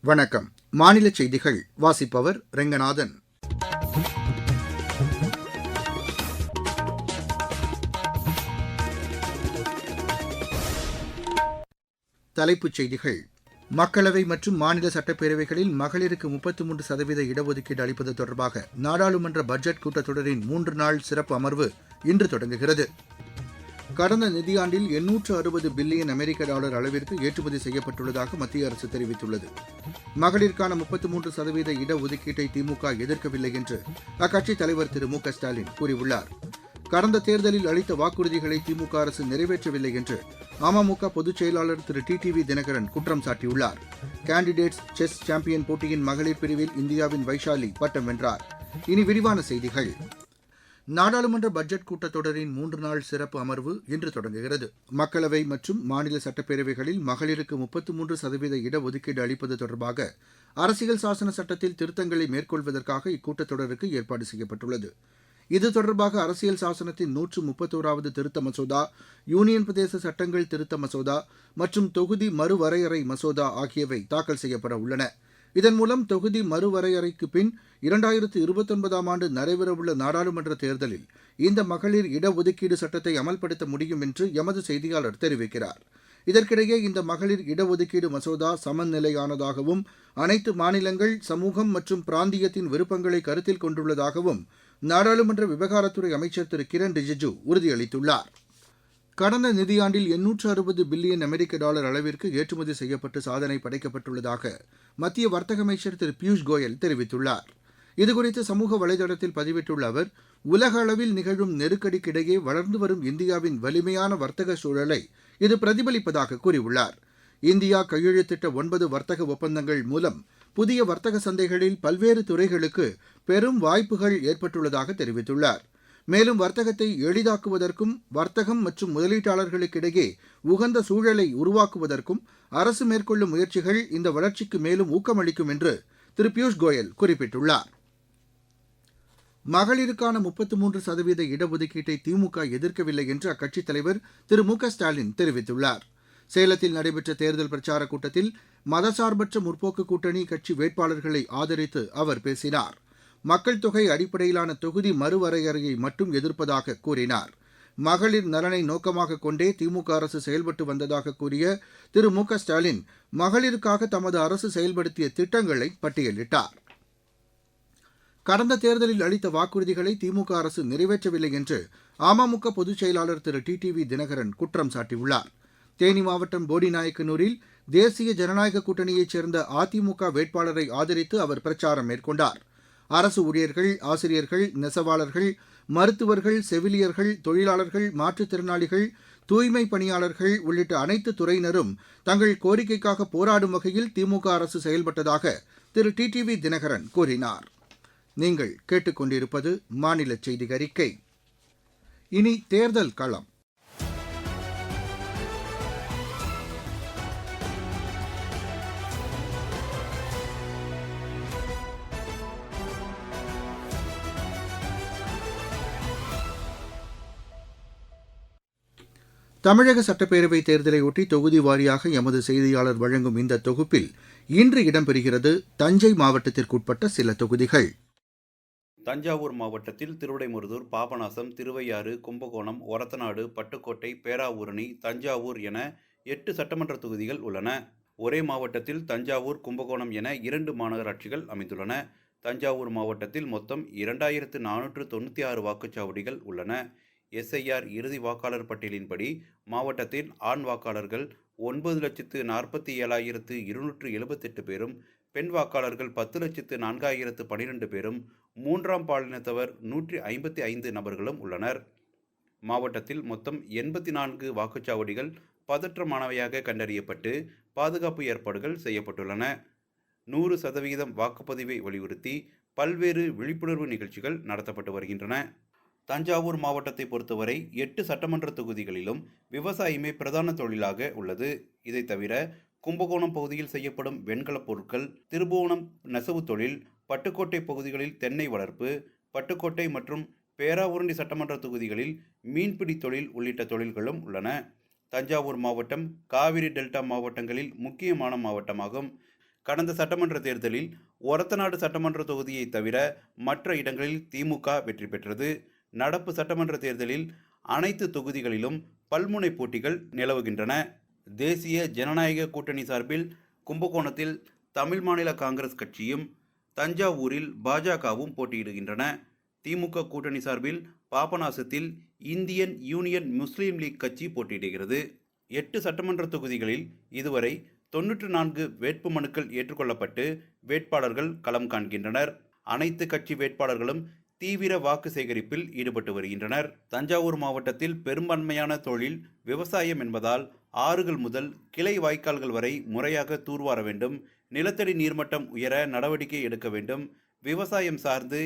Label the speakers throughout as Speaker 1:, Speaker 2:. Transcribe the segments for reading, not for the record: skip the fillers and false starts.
Speaker 1: வணக்கம். மாநில செய்திகள் வாசிப்பவர் ரெங்கநாதன். தலைப்புச் செய்திகள். மக்களவை மற்றும் மாநில சட்டப்பேரவைகளில் மகளிருக்கு 33% இடஒதுக்கீடு அளிப்பது தொடர்பாக நாடாளுமன்ற பட்ஜெட் கூட்டத்தொடரின் 3 நாள் சிறப்பு அமர்வு இன்று தொடங்குகிறது. கடந்த நிதியாண்டில் 860 பில்லியன் அமெரிக்க டாலர் அளவிற்கு ஏற்றுமதி செய்யப்பட்டுள்ளதாக மத்திய அரசு தெரிவித்துள்ளது. மகளிருக்கான 33% இடஒதுக்கீட்டை திமுக எதிர்க்கவில்லை என்று அக்கட்சித் தலைவர் திரு மு க ஸ்டாலின் கூறியுள்ளார். கடந்த தேர்தலில் அளித்த வாக்குறுதிகளை திமுக அரசு நிறைவேற்றவில்லை என்று அமமுக பொதுச் செயலாளர் திரு டிடிவி தினகரன் குற்றம் சாட்டியுள்ளார். கேண்டிடேட்ஸ் செஸ் சாம்பியன் போட்டியின் மகளிர் பிரிவில் இந்தியாவின் வைஷாலி பட்டம் வென்றார். இனி விரிவான செய்திகள். நாடாளுமன்ற பட்ஜெட் கூட்டத்தொடரின் 3 நாள் சிறப்பு அமர்வு இன்று தொடங்குகிறது. மக்களவை மற்றும் மாநில சட்டப்பேரவைகளில் மகளிருக்கு 33% இடஒதுக்கீடு அளிப்பது தொடர்பாக அரசியல் சாசன சட்டத்தில் திருத்தங்களை மேற்கொள்வதற்காக இக்கூட்டத்தொடருக்கு ஏற்பாடு செய்யப்பட்டுள்ளது. இது தொடர்பாக அரசியல் சாசனத்தின் 131வது திருத்த மசோதா, யூனியன் பிரதேச சட்டங்கள் திருத்த மசோதா மற்றும் தொகுதி மறுவரையறை மசோதா ஆகியவை தாக்கல் செய்யப்பட உள்ளன. இதன் மூலம் தொகுதி மறுவரையறைக்கு பின் 2029ஆம் ஆண்டு நடைபெறவுள்ள நாடாளுமன்ற தேர்தலில் இந்த மகளிர் இடஒதுக்கீடு சட்டத்தை அமல்படுத்த முடியும் என்று எமது செய்தியாளர் தெரிவிக்கிறார். இதற்கிடையே இந்த மகளிர் இடஒதுக்கீடு மசோதா சமநிலையானதாகவும் அனைத்து மாநிலங்கள், சமூகம் மற்றும் பிராந்தியத்தின் விருப்பங்களை கருத்தில் கொண்டுள்ளதாகவும் நாடாளுமன்ற விவகாரத்துறை அமைச்சர் திரு கிரண் ரிஜிஜு உறுதியளித்துள்ளார். கடந்த நிதியாண்டில் 860 பில்லியன் அமெரிக்க டாலர் அளவிற்கு ஏற்றுமதி செய்யப்பட்டு சாதனை படைக்கப்பட்டுள்ளதாக மத்திய வர்த்தக அமைச்சர் திரு பியூஷ் கோயல் தெரிவித்துள்ளார். இதுகுறித்து சமூக வலைதளத்தில் பதிவிட்டுள்ள அவர், உலக அளவில் நிகழும் நெருக்கடிக்கிடையே வளர்ந்து வரும் இந்தியாவின் வலிமையான வர்த்தக சூழலை இது பிரதிபலிப்பதாக கூறியுள்ளார். இந்தியா கையெழுத்திட்ட 9 வர்த்தக ஒப்பந்தங்கள் மூலம் புதிய வர்த்தக சந்தைகளில் பல்வேறு துறைகளுக்கு பெரும் வாய்ப்புகள் ஏற்பட்டுள்ளதாக தெரிவித்துள்ளார். மேலும் வர்த்தகத்தை எளிதாக்குவதற்கும் வர்த்தகம் மற்றும் முதலீட்டாளர்களுக்கிடையே உகந்த சூழலை உருவாக்குவதற்கும் அரசு மேற்கொள்ளும் முயற்சிகள் இந்த வளர்ச்சிக்கு மேலும் ஊக்கமளிக்கும் என்று திரு பியூஷ் கோயல் குறிப்பிட்டுள்ளார். மகளிருக்கான 33% இடஒதுக்கீட்டை திமுக எதிர்க்கவில்லை என்று அக்கட்சித் தலைவர் திரு மு க ஸ்டாலின் தெரிவித்துள்ளார். சேலத்தில் நடைபெற்ற தேர்தல் பிரச்சாரக் கூட்டத்தில் மதசார்பற்ற முற்போக்கு கூட்டணி கட்சி வேட்பாளர்களை ஆதரித்து அவர் பேசினார். மக்கள் தொகை அடிப்படையிலான தொகுதி மறுவரையறையை மட்டும் எதிர்ப்பதாக கூறினார். மகளிர் நலனை நோக்கமாக கொண்டே திமுக அரசு செயல்பட்டு வந்ததாக கூறிய திரு மு க ஸ்டாலின் மகளிருக்காக தமது அரசு செயல்படுத்திய திட்டங்களை பட்டியலிட்டார். கடந்த தேர்தலில் அளித்த வாக்குறுதிகளை திமுக அரசு நிறைவேற்றவில்லை என்று அமமுக பொதுச் செயலாளர் திரு டிடிவி தினகரன் குற்றம் சாட்டியுள்ளார். தேனி மாவட்டம் போடிநாயக்கனூரில் தேசிய ஜனநாயக கூட்டணியைச் சேர்ந்த அதிமுக வேட்பாளரை ஆதரித்து அவர் பிரச்சாரம் மேற்கொண்டார். அரசு ஊழியர்கள், ஆசிரியர்கள், நெசவாளர்கள், மருத்துவர்கள், செவிலியர்கள், தொழிலாளர்கள், மாற்றுத்திறனாளிகள், தூய்மை பணியாளர்கள் உள்ளிட்ட அனைத்து துறையினரும் தங்கள் கோரிக்கைக்காக போராடும் வகையில் திமுக அரசு செயல்பட்டதாக திரு டிடிவி தினகரன் கூறினார். நீங்கள் கேட்டுக்கொண்டிருப்பது மாநில செய்தி அறிக்கை. இனி தேர்தல் களம். தமிழக சட்டப்பேரவைத் தேர்தலையொட்டி தொகுதி வாரியாக எமது செய்தியாளர் வழங்கும் இந்த தொகுப்பில் இன்று இடம்பெறுகிறது தஞ்சை மாவட்டத்திற்குட்பட்ட சில தொகுதிகள்.
Speaker 2: தஞ்சாவூர் மாவட்டத்தில் திருவிடைமருதூர், பாபநாசம், திருவையாறு, கும்பகோணம், ஒரத்தநாடு, பட்டுக்கோட்டை, பேராவூரணி, தஞ்சாவூர் என 8 சட்டமன்ற தொகுதிகள் உள்ளன. ஒரே மாவட்டத்தில் தஞ்சாவூர், கும்பகோணம் என 2 மாநகராட்சிகள் அமைந்துள்ளன. தஞ்சாவூர் மாவட்டத்தில் மொத்தம் 2496 வாக்குச்சாவடிகள் உள்ளன. எஸ்ஐஆர் இறுதி வாக்காளர் பட்டியலின்படி மாவட்டத்தில் ஆண் வாக்காளர்கள் 9,47,278 பேரும், பெண் வாக்காளர்கள் 10,04,012 பேரும், மூன்றாம் பாலினத்தவர் 155 நபர்களும் உள்ளனர். மாவட்டத்தில் மொத்தம் 84 வாக்குச்சாவடிகள் பதற்றமானவையாக கண்டறியப்பட்டு பாதுகாப்பு ஏற்பாடுகள் செய்யப்பட்டுள்ளன. 100% வாக்குப்பதிவை வலியுறுத்தி பல்வேறு விழிப்புணர்வு நிகழ்ச்சிகள் நடத்தப்பட்டு வருகின்றன. தஞ்சாவூர் மாவட்டத்தை பொறுத்தவரை 8 சட்டமன்ற தொகுதிகளிலும் விவசாயமே பிரதான தொழிலாக உள்ளது. இதை தவிர கும்பகோணம் பகுதியில் செய்யப்படும் வெண்கலப் பொருட்கள், திருபுவனம் நெசவு தொழில், பட்டுக்கோட்டை பகுதிகளில் தென்னை வளர்ப்பு, பட்டுக்கோட்டை மற்றும் பேராவூரணி சட்டமன்ற தொகுதிகளில் மீன்பிடி தொழில் உள்ளிட்ட தொழில்களும் உள்ளன. தஞ்சாவூர் மாவட்டம் காவிரி டெல்டா மாவட்டங்களில் முக்கியமான மாவட்டமாகும். கடந்த சட்டமன்ற தேர்தலில் ஒரத்தநாடு சட்டமன்ற தொகுதியை தவிர மற்ற இடங்களில் திமுக வெற்றி பெற்றது. நடப்பு சட்டமன்ற தேர்தலில் அனைத்து தொகுதிகளிலும் பல்முனை போட்டிகள் நிலவுகின்றன. தேசிய ஜனநாயக கூட்டணி சார்பில் கும்பகோணத்தில் தமிழ் மாநில காங்கிரஸ் கட்சியும், தஞ்சாவூரில் பாஜகவும் போட்டியிடுகின்றன. திமுக கூட்டணி சார்பில் பாபநாசத்தில் இந்தியன் யூனியன் முஸ்லீம் லீக் கட்சி போட்டியிடுகிறது. 8 சட்டமன்ற தொகுதிகளில் இதுவரை 94 வேட்பு மனுக்கள் ஏற்றுக்கொள்ளப்பட்டு வேட்பாளர்கள் களம் காண்கின்றனர். அனைத்து கட்சி வேட்பாளர்களும் தீவிர வாக்கு சேகரிப்பில் ஈடுபட்டு வருகின்றனர். தஞ்சாவூர் மாவட்டத்தில் பெரும்பான்மையான தொழில் விவசாயம் என்பதால் ஆறுகள் முதல் கிளை வாய்க்கால்கள் வரை முறையாக தூர்வார வேண்டும். நிலத்தடி நீர்மட்டம் உயர நடவடிக்கை எடுக்க வேண்டும். விவசாயம் சார்ந்து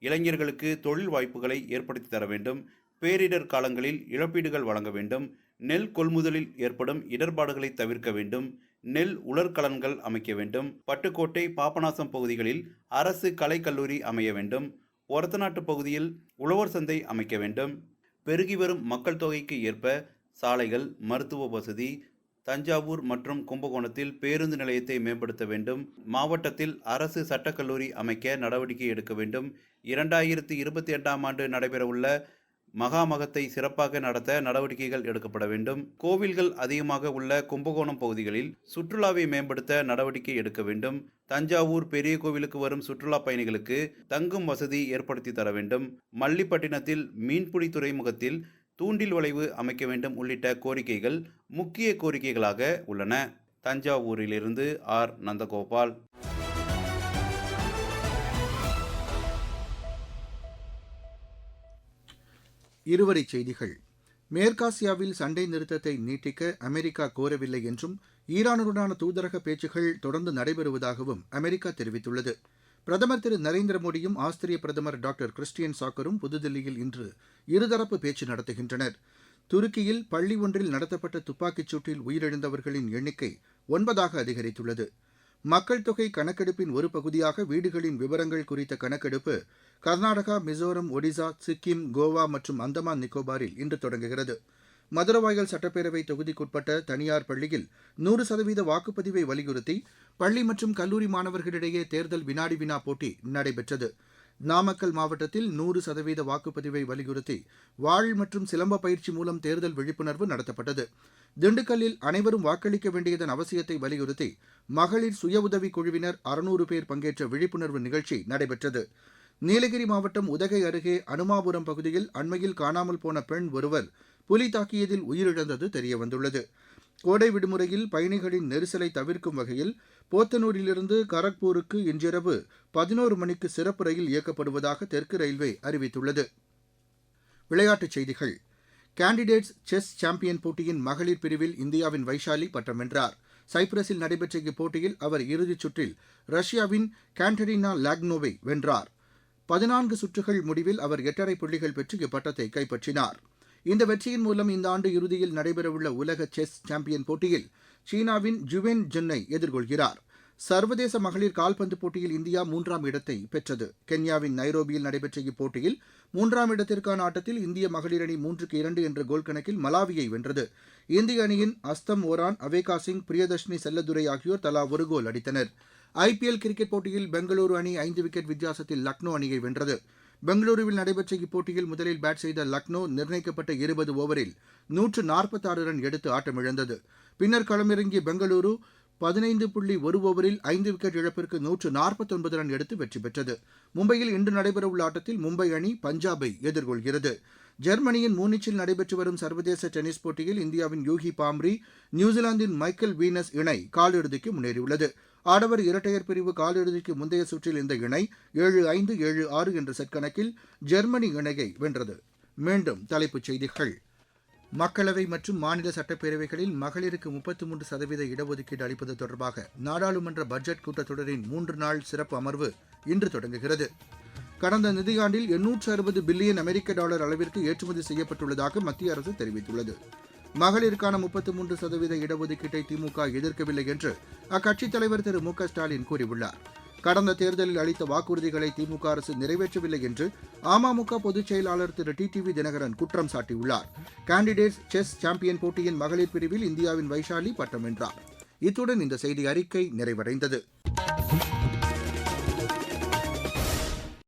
Speaker 2: இளைஞர்களுக்கு தொழில் வாய்ப்புகளை ஏற்படுத்தி தர வேண்டும். பேரிடர் காலங்களில் இழப்பீடுகள் வழங்க வேண்டும். நெல் கொள்முதலில் ஏற்படும் இடர்பாடுகளை தவிர்க்க வேண்டும். நெல் உலர்கலன்கள் அமைக்க வேண்டும். பட்டுக்கோட்டை, பாபநாசம் பகுதிகளில் அரசு கலைக்கல்லூரி அமைய வேண்டும். ஒரத்தநாட்டு பகுதியில் உழவர் சந்தை அமைக்க வேண்டும். பெருகி வரும் மக்கள் தொகைக்கு ஏற்ப சாலைகள், மருத்துவ வசதி, தஞ்சாவூர் மற்றும் கும்பகோணத்தில் பேருந்து நிலையத்தை மேம்படுத்த வேண்டும். மாவட்டத்தில் அரசு சட்டக்கல்லூரி அமைக்க நடவடிக்கை எடுக்க வேண்டும். 2028ஆம் ஆண்டு நடைபெறவுள்ள மகாமகத்தை சிறப்பாக நடத்த நடவடிக்கைகள் எடுக்கப்பட வேண்டும். கோவில்கள் அதிகமாக உள்ள கும்பகோணம் பகுதிகளில் சுற்றுலாவை மேம்படுத்த நடவடிக்கை எடுக்க வேண்டும். தஞ்சாவூர் பெரிய கோவிலுக்கு வரும் சுற்றுலா பயணிகளுக்கு தங்கும் வசதி ஏற்படுத்தி தர வேண்டும். மல்லிப்பட்டினத்தில் மீன்பிடி துறைமுகத்தில் தூண்டில் வளைவு அமைக்க வேண்டும் உள்ளிட்ட கோரிக்கைகள் முக்கிய கோரிக்கைகளாக உள்ளன. தஞ்சாவூரிலிருந்து ஆர். நந்தகோபால்.
Speaker 1: இருவரிச் செய்திகள். மேற்காசியாவில் சண்டை நிறுத்தத்தை நீட்டிக்க அமெரிக்கா கோரவில்லை என்றும் ஈரானுடனான தூதரக பேச்சுக்கள் தொடர்ந்து நடைபெறுவதாகவும் அமெரிக்கா தெரிவித்துள்ளது. பிரதமர் திரு நரேந்திர மோடியும் ஆஸ்திரிய பிரதமர் டாக்டர் கிறிஸ்டியன் சாக்கரும் புதுதில்லியில் இன்று இருதரப்பு பேச்சு நடத்துகின்றனர். துருக்கியில் பள்ளி ஒன்றில் நடத்தப்பட்ட துப்பாக்கிச் சூட்டில் உயிரிழந்தவர்களின் எண்ணிக்கை 9ஆக அதிகரித்துள்ளது. மக்கள் தொகை கணக்கெடுப்பின் ஒரு பகுதியாக வீடுகளின் விவரங்கள் குறித்த கணக்கெடுப்பு கர்நாடகா, மிசோரம், ஒடிசா, சிக்கிம், கோவா மற்றும் அந்தமான் நிக்கோபாரில் இன்று தொடங்குகிறது. மதுரவாயல் சட்டப்பேரவை தொகுதிக்குட்பட்ட தனியார் பள்ளியில் 100% வாக்குப்பதிவை வலியுறுத்தி பள்ளி மற்றும் கல்லூரி மாணவர்களிடையே தேர்தல் வினாடி வினா போட்டி நடைபெற்றது. நாமக்கல் மாவட்டத்தில் 100% வாக்குப்பதிவை வலியுறுத்தி வாழ் மற்றும் சிலம்ப பயிற்சி மூலம் தேர்தல் விழிப்புணர்வு நடத்தப்பட்டது. திண்டுக்கல்லில் அனைவரும் வாக்களிக்க வேண்டியதன் அவசியத்தை வலியுறுத்தி மகளிர் சுய உதவிக் குழுவினர் 600 பேர் பங்கேற்ற விழிப்புணர்வு நிகழ்ச்சி நடைபெற்றது. நீலகிரி மாவட்டம் உதகை அருகே அனுமாபுரம் பகுதியில் அண்மையில் காணாமல் போன பெண் ஒருவர் புலி தாக்கியதில் உயிரிழந்தது தெரியவந்துள்ளது. கோடை விடுமுறையில் பயணிகளின் நெரிசலை தவிர்க்கும் வகையில் போத்தனூரிலிருந்து கரக்பூருக்கு இன்றிரவு 11 மணிக்கு சிறப்பு ரயில் இயக்கப்படுவதாக தெற்கு ரயில்வே அறிவித்துள்ளது. விளையாட்டுச் செய்திகள். கேண்டிடேட்ஸ் செஸ் சாம்பியன் போட்டியின் மகளிர் பிரிவில் இந்தியாவின் வைஷாலி பட்டம் வென்றார். சைப்ரஸில் நடைபெற்ற இப்போட்டியில் அவர் இறுதிச் சுற்றில் ரஷ்யாவின் கான்டரினா லாக்னோவை வென்றார். 14 சுற்றுகள் முடிவில் அவர் 8.5 புள்ளிகள் பெற்று இப்பட்டத்தை கைப்பற்றினார். இந்த வெற்றியின் மூலம் இந்த ஆண்டு இறுதியில் நடைபெறவுள்ள உலக செஸ் சாம்பியன் போட்டியில் சீனாவின் ஜுவென் ஜென்னை எதிர்கொள்கிறார். சர்வதேச மகளிர் கால்பந்து போட்டியில் இந்தியா 3ஆம் இடத்தை பெற்றது. கென்யாவின் நைரோபியில் நடைபெற்ற இப்போட்டியில் 3ஆம் இடத்திற்கான ஆட்டத்தில் இந்திய மகளிர் அணி 3-2 என்ற கோல் கணக்கில் மலாவியை வென்றது. இந்திய அணியின் அஸ்தம் ஓரான், அவேகா சிங், பிரியதர்ஷினி செல்லதுரை ஆகியோர் தலா ஒரு கோல் அடித்தனர். ஐபிஎல் கிரிக்கெட் போட்டியில் பெங்களூரு அணி 5 விக்கெட் வித்தியாசத்தில் லக்னோ அணியை வென்றது. பெங்களூருவில் நடைபெற்ற இப்போட்டியில் முதலில் பேட் செய்த லக்னோ நிர்ணயிக்கப்பட்ட 20 ஓவரில் 146 ரன் எடுத்து ஆட்டமிழந்தது. பின்னர் களமிறங்கிய பெங்களூரு 15.1 ஓவரில் 5 விக்கெட் இழப்பிற்கு 149 ரன் எடுத்து வெற்றி பெற்றது. மும்பையில் இன்று நடைபெறவுள்ள ஆட்டத்தில் மும்பை அணி பஞ்சாபை எதிர்கொள்கிறது. ஜெர்மனியின் மூனிச்சில் நடைபெற்று வரும் சர்வதேச டென்னிஸ் போட்டியில் இந்தியாவின் யூகி பாம்ரி, நியூசிலாந்தின் மைக்கேல் வீனஸ் இணை காலிறுதிக்கு முன்னேறியுள்ளது. ஆடவர் இரட்டையர் பிரிவு காலிறுதிக்கு முந்தைய சுற்றில் இந்த இணை 7-5, 7-6 என்ற செட் கணக்கில் ஜெர்மனி இணையை வென்றது. மீண்டும் தலைப்புச் செய்திகள். மக்களவை மற்றும் மாநில சட்டப்பேரவைகளில் மகளிருக்கு 33% இடஒதுக்கீடு அளிப்பது தொடர்பாக நாடாளுமன்ற பட்ஜெட் கூட்டத்தொடரின் 3 நாள் சிறப்பு அமர்வு இன்று தொடங்குகிறது. கடந்த நிதியாண்டில் 860 பில்லியன் அமெரிக்க டாலர் அளவிற்கு ஏற்றுமதி செய்யப்பட்டுள்ளதாக மத்திய அரசு தெரிவித்துள்ளது. மகளிருக்கான 33% இடஒதுக்கீட்டை திமுக எதிர்க்கவில்லை என்று அக்கட்சித் தலைவர் திரு மு க ஸ்டாலின் கூறியுள்ளார். கடந்த தேர்தலில் அளித்த வாக்குறுதிகளை திமுக அரசு நிறைவேற்றவில்லை என்று அமமுக பொதுச் செயலாளர் திரு டிடிவி தினகரன் குற்றம் சாட்டியுள்ளார். கேண்டிடேட்ஸ் செஸ் சாம்பியன் போட்டியின் மகளிர் பிரிவில் இந்தியாவின் வைஷாலி பட்டம் வென்றார். இத்துடன் இந்த செய்தி அறிக்கை நிறைவடைந்தது.